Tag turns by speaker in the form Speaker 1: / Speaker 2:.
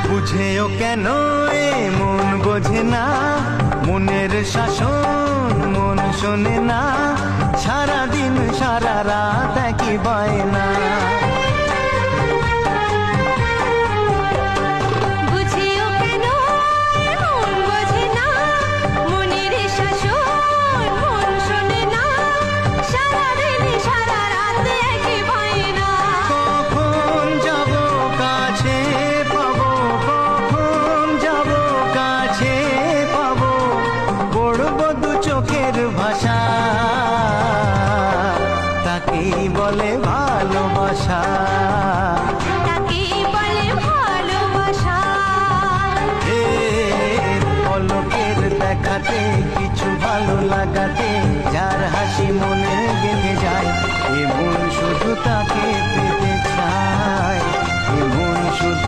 Speaker 1: বুঝেও কেন এ মন বোঝে না, মনের শাসন মন শোনে না, সারাদিন সারা রাত একই বায়না। ভাষা তাকেই বলে ভালোবাসা,
Speaker 2: তাকেই বলে ভালোবাসা।
Speaker 1: পলকের দেখাতে কিছু ভালো লাগাতে যার হাসি মনে গেঁথে যায়, এ মন শুধু তাকে পেতে